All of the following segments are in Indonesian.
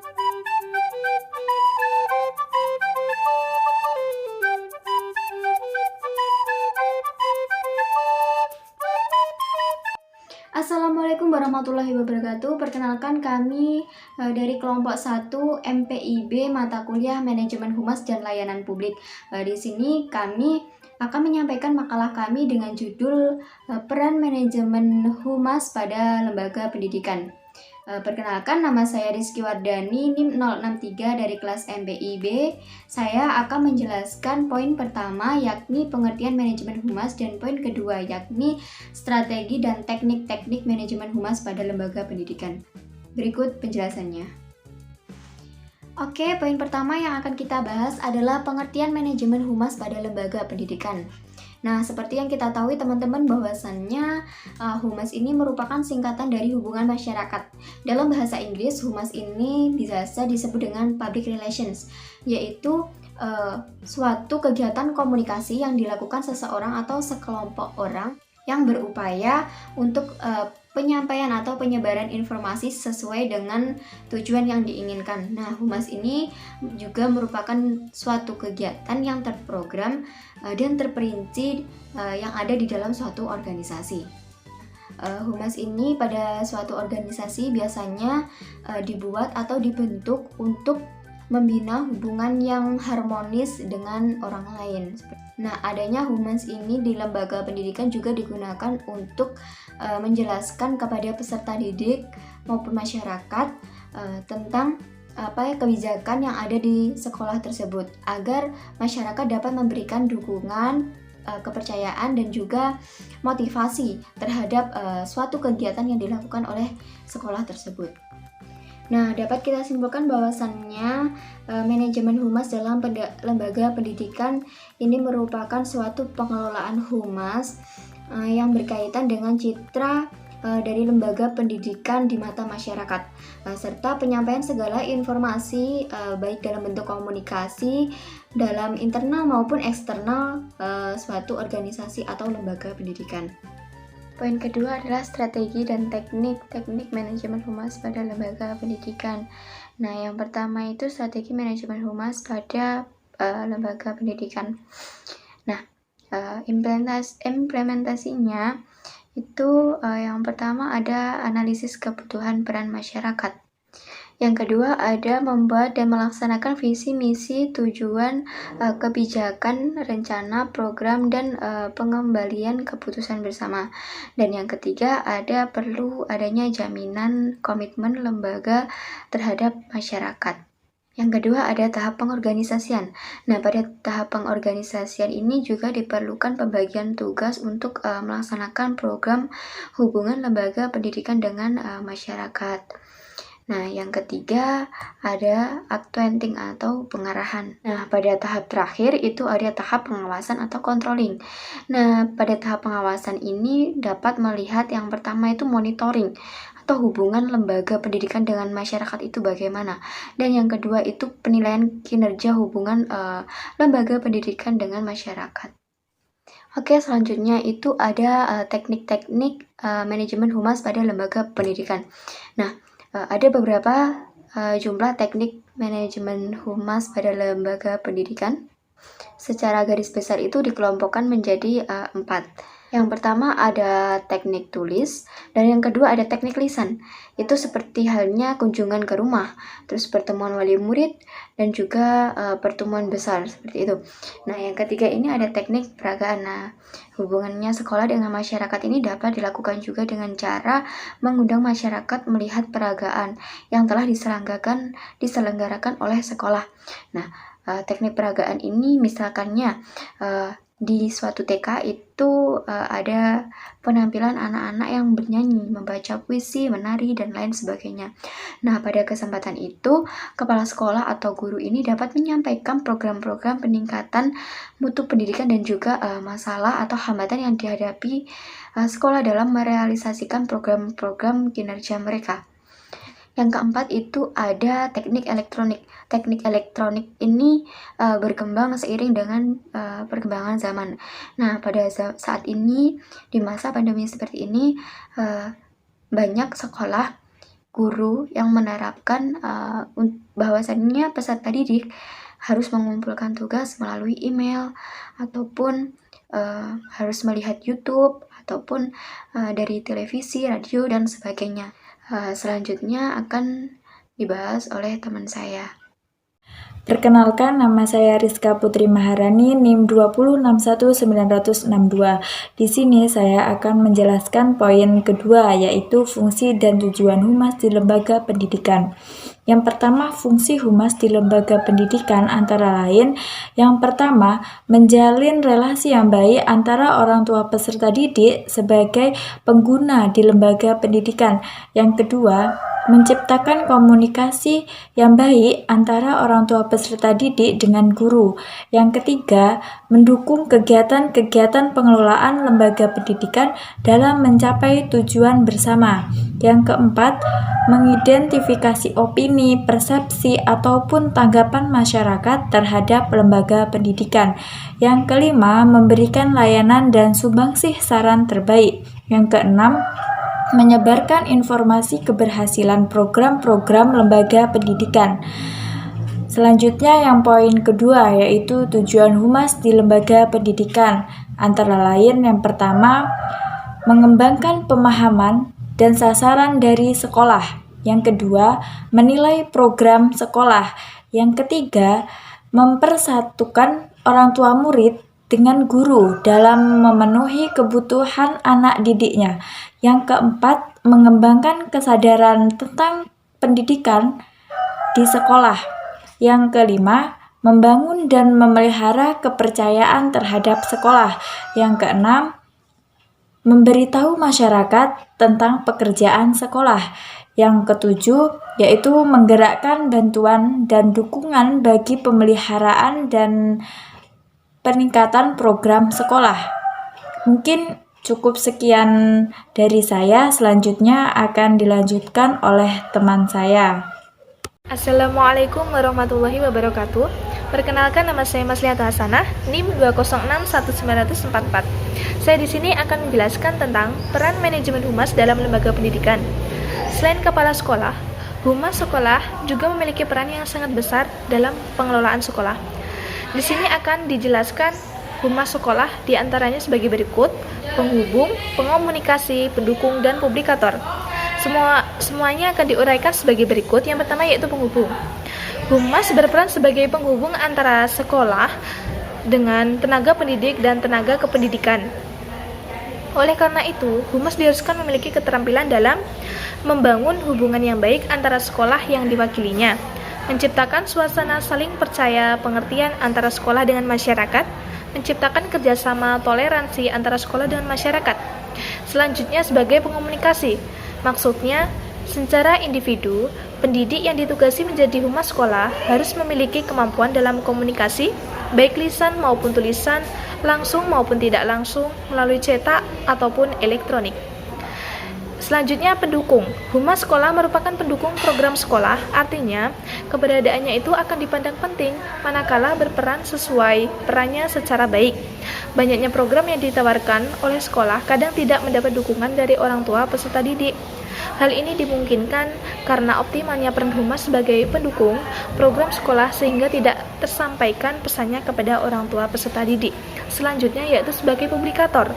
Assalamualaikum warahmatullahi wabarakatuh. Perkenalkan kami dari kelompok 1 MPIB mata kuliah Manajemen Humas dan Layanan Publik. Di sini kami akan menyampaikan makalah kami dengan judul Peran Manajemen Humas pada Lembaga Pendidikan. Perkenalkan, nama saya Rizky Wardani, NIM 063 dari kelas MPIB. Saya akan menjelaskan poin pertama yakni pengertian manajemen humas dan poin kedua yakni strategi dan teknik-teknik manajemen humas pada lembaga pendidikan. Berikut penjelasannya. Oke, poin pertama yang akan kita bahas adalah pengertian manajemen humas pada lembaga pendidikan. Nah, seperti yang kita tahu teman-teman bahwasannya humas ini merupakan singkatan dari hubungan masyarakat. Dalam bahasa Inggris, humas ini biasa disebut dengan public relations, yaitu suatu kegiatan komunikasi yang dilakukan seseorang atau sekelompok orang yang berupaya untuk penyampaian atau penyebaran informasi sesuai dengan tujuan yang diinginkan. Nah, humas ini juga merupakan suatu kegiatan yang terprogram dan terperinci yang ada di dalam suatu organisasi. Humas ini pada suatu organisasi biasanya dibuat atau dibentuk untuk membina hubungan yang harmonis dengan orang lain. Nah, adanya humas ini di lembaga pendidikan juga digunakan untuk menjelaskan kepada peserta didik maupun masyarakat tentang kebijakan yang ada di sekolah tersebut agar masyarakat dapat memberikan dukungan, kepercayaan dan juga motivasi terhadap suatu kegiatan yang dilakukan oleh sekolah tersebut. Nah, dapat kita simpulkan bahwasannya manajemen humas dalam lembaga pendidikan ini merupakan suatu pengelolaan humas yang berkaitan dengan citra dari lembaga pendidikan di mata masyarakat, serta penyampaian segala informasi baik dalam bentuk komunikasi dalam internal maupun eksternal suatu organisasi atau lembaga pendidikan. Poin kedua adalah strategi dan teknik manajemen humas pada lembaga pendidikan. Nah, yang pertama itu strategi manajemen humas pada lembaga pendidikan. Nah, implementasinya itu yang pertama ada analisis kebutuhan peran masyarakat. Yang kedua ada membuat dan melaksanakan visi, misi, tujuan, kebijakan, rencana, program, dan pengembalian keputusan bersama. Dan yang ketiga ada perlu adanya jaminan komitmen lembaga terhadap masyarakat. Yang kedua ada tahap pengorganisasian. Nah, pada tahap pengorganisasian ini juga diperlukan pembagian tugas untuk melaksanakan program hubungan lembaga pendidikan dengan masyarakat. Nah, yang ketiga ada acquainting atau pengarahan. Nah, pada tahap terakhir itu ada tahap pengawasan atau controlling. Nah, pada tahap pengawasan ini dapat melihat yang pertama itu monitoring atau hubungan lembaga pendidikan dengan masyarakat itu bagaimana. Dan yang kedua itu penilaian kinerja hubungan lembaga pendidikan dengan masyarakat. Oke, selanjutnya itu ada teknik-teknik manajemen humas pada lembaga pendidikan. Nah, ada beberapa jumlah teknik manajemen humas pada lembaga pendidikan. Secara garis besar itu dikelompokkan menjadi 4. Yang pertama ada teknik tulis, dan yang kedua ada teknik lisan. Itu seperti halnya kunjungan ke rumah, terus pertemuan wali murid, dan juga pertemuan besar, seperti itu. Nah, yang ketiga ini ada teknik peragaan. Nah, hubungannya sekolah dengan masyarakat ini dapat dilakukan juga dengan cara mengundang masyarakat melihat peragaan yang telah diselenggarakan oleh sekolah. Nah, teknik peragaan ini misalkannya di suatu TK itu ada penampilan anak-anak yang bernyanyi, membaca puisi, menari, dan lain sebagainya. Nah, pada kesempatan itu, kepala sekolah atau guru ini dapat menyampaikan program-program peningkatan mutu pendidikan dan juga masalah atau hambatan yang dihadapi sekolah dalam merealisasikan program-program kinerja mereka. Yang keempat itu ada teknik elektronik. Teknik elektronik ini berkembang seiring dengan perkembangan zaman. Nah, pada saat ini, di masa pandemi seperti ini, banyak sekolah guru yang menerapkan bahwasannya peserta didik harus mengumpulkan tugas melalui email ataupun harus melihat YouTube ataupun dari televisi, radio, dan sebagainya. Selanjutnya akan dibahas oleh teman saya. Perkenalkan, nama saya Rizka Putri Maharani, NIM 2061962. Di sini saya akan menjelaskan poin kedua, yaitu fungsi dan tujuan humas di lembaga pendidikan. Yang pertama, fungsi humas di lembaga pendidikan antara lain, yang pertama, menjalin relasi yang baik antara orang tua peserta didik sebagai pengguna di lembaga pendidikan. Yang kedua, menciptakan komunikasi yang baik antara orang tua peserta didik dengan guru. Yang ketiga, mendukung kegiatan-kegiatan pengelolaan lembaga pendidikan dalam mencapai tujuan bersama. Yang keempat, mengidentifikasi opini, persepsi, ataupun tanggapan masyarakat terhadap lembaga pendidikan. Yang kelima, memberikan layanan dan sumbangsih saran terbaik. Yang keenam, menyebarkan informasi keberhasilan program-program lembaga pendidikan. Selanjutnya yang poin kedua, yaitu tujuan humas di lembaga pendidikan. Antara lain yang pertama, mengembangkan pemahaman dan sasaran dari sekolah. Yang kedua, menilai program sekolah. Yang ketiga, mempersatukan orang tua murid dengan guru dalam memenuhi kebutuhan anak didiknya. Yang keempat, mengembangkan kesadaran tentang pendidikan di sekolah. Yang kelima, membangun dan memelihara kepercayaan terhadap sekolah. Yang keenam, memberitahu masyarakat tentang pekerjaan sekolah. Yang ketujuh, yaitu menggerakkan bantuan dan dukungan bagi pemeliharaan dan peningkatan program sekolah. Mungkin cukup sekian dari saya, selanjutnya akan dilanjutkan oleh teman saya. Assalamualaikum warahmatullahi wabarakatuh. Perkenalkan, nama saya Maslihat Hasanah, NIM 2061944. Saya di sini akan menjelaskan tentang peran manajemen humas dalam lembaga pendidikan. Selain kepala sekolah, humas sekolah juga memiliki peran yang sangat besar dalam pengelolaan sekolah. Di sini akan dijelaskan humas sekolah diantaranya sebagai berikut: penghubung, pengomunikasi, pendukung, dan publikator. Semuanya akan diuraikan sebagai berikut. Yang pertama yaitu penghubung. Humas berperan sebagai penghubung antara sekolah dengan tenaga pendidik dan tenaga kependidikan. Oleh karena itu, humas diharuskan memiliki keterampilan dalam membangun hubungan yang baik antara sekolah yang diwakilinya, menciptakan suasana saling percaya pengertian antara sekolah dengan masyarakat, menciptakan kerjasama toleransi antara sekolah dengan masyarakat. Selanjutnya sebagai pengomunikasi, maksudnya secara individu, pendidik yang ditugasi menjadi humas sekolah harus memiliki kemampuan dalam komunikasi, baik lisan maupun tulisan, langsung maupun tidak langsung, melalui cetak ataupun elektronik. Selanjutnya pendukung. Humas sekolah merupakan pendukung program sekolah, artinya keberadaannya itu akan dipandang penting manakala berperan sesuai perannya secara baik. Banyaknya program yang ditawarkan oleh sekolah kadang tidak mendapat dukungan dari orang tua peserta didik. Hal ini dimungkinkan karena optimalnya peran humas sebagai pendukung program sekolah sehingga tidak tersampaikan pesannya kepada orang tua peserta didik. Selanjutnya yaitu sebagai publikator.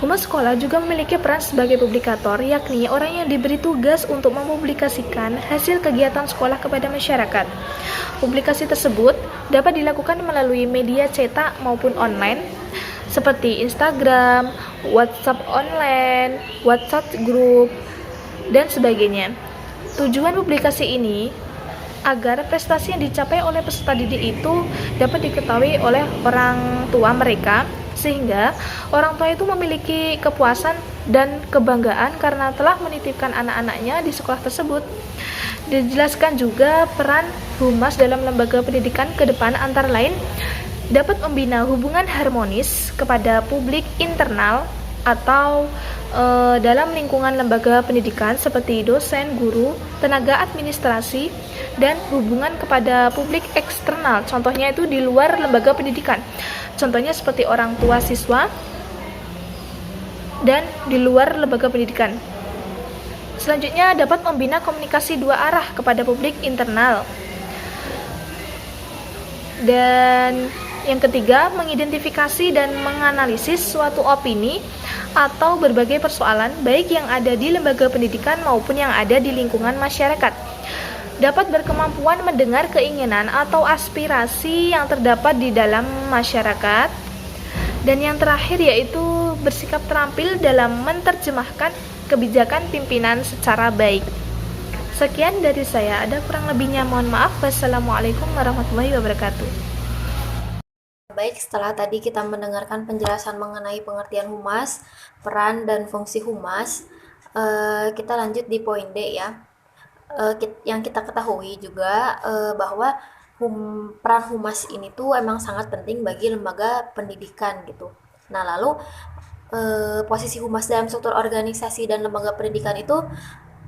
Humas sekolah juga memiliki peran sebagai publikator, yakni orang yang diberi tugas untuk mempublikasikan hasil kegiatan sekolah kepada masyarakat. Publikasi tersebut dapat dilakukan melalui media cetak maupun online, seperti Instagram, WhatsApp online, WhatsApp group, dan sebagainya. Tujuan publikasi ini agar prestasi yang dicapai oleh peserta didik itu dapat diketahui oleh orang tua mereka, sehingga orang tua itu memiliki kepuasan dan kebanggaan karena telah menitipkan anak-anaknya di sekolah tersebut. Dijelaskan juga peran humas dalam lembaga pendidikan ke depan antara lain dapat membina hubungan harmonis kepada publik internal atau dalam lingkungan lembaga pendidikan seperti dosen, guru, tenaga administrasi, dan hubungan kepada publik eksternal, contohnya itu di luar lembaga pendidikan, contohnya seperti orang tua siswa dan di luar lembaga pendidikan. Selanjutnya, dapat membina komunikasi dua arah kepada publik internal. Dan yang ketiga, mengidentifikasi dan menganalisis suatu opini atau berbagai persoalan, baik yang ada di lembaga pendidikan maupun yang ada di lingkungan masyarakat. Dapat berkemampuan mendengar keinginan atau aspirasi yang terdapat di dalam masyarakat. Dan yang terakhir yaitu bersikap terampil dalam menerjemahkan kebijakan pimpinan secara baik. Sekian dari saya, ada kurang lebihnya mohon maaf. Wassalamualaikum warahmatullahi wabarakatuh. Baik, setelah tadi kita mendengarkan penjelasan mengenai pengertian humas, peran dan fungsi humas, kita lanjut di poin D ya. Yang kita ketahui juga bahwa peran humas ini tuh emang sangat penting bagi lembaga pendidikan gitu. Nah, lalu posisi humas dalam struktur organisasi dan lembaga pendidikan itu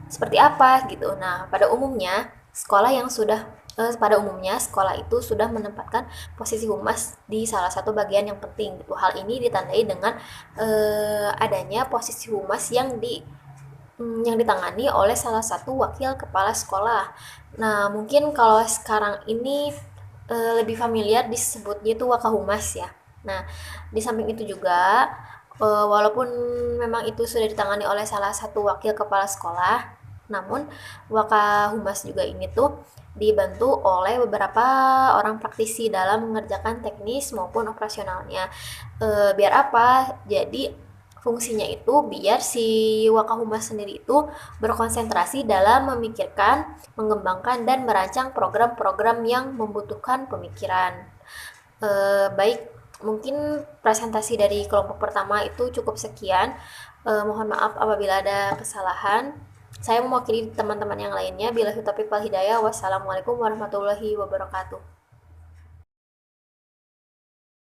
seperti apa gitu. Nah, pada umumnya sekolah itu sudah menempatkan posisi humas di salah satu bagian yang penting gitu. Hal ini ditandai dengan adanya posisi humas yang ditangani oleh salah satu wakil kepala sekolah. Nah, mungkin kalau sekarang ini lebih familiar disebutnya itu wakahumas ya. Nah, di samping itu juga walaupun memang itu sudah ditangani oleh salah satu wakil kepala sekolah, namun wakahumas juga ini tuh dibantu oleh beberapa orang praktisi dalam mengerjakan teknis maupun operasionalnya. Biar apa? Jadi fungsinya itu biar si wakahumas sendiri itu berkonsentrasi dalam memikirkan, mengembangkan, dan merancang program-program yang membutuhkan pemikiran. Baik, mungkin presentasi dari kelompok pertama itu cukup sekian. Mohon maaf apabila ada kesalahan. Saya mewakili teman-teman yang lainnya. Billahi taufiq wal hidayah. Wassalamualaikum warahmatullahi wabarakatuh.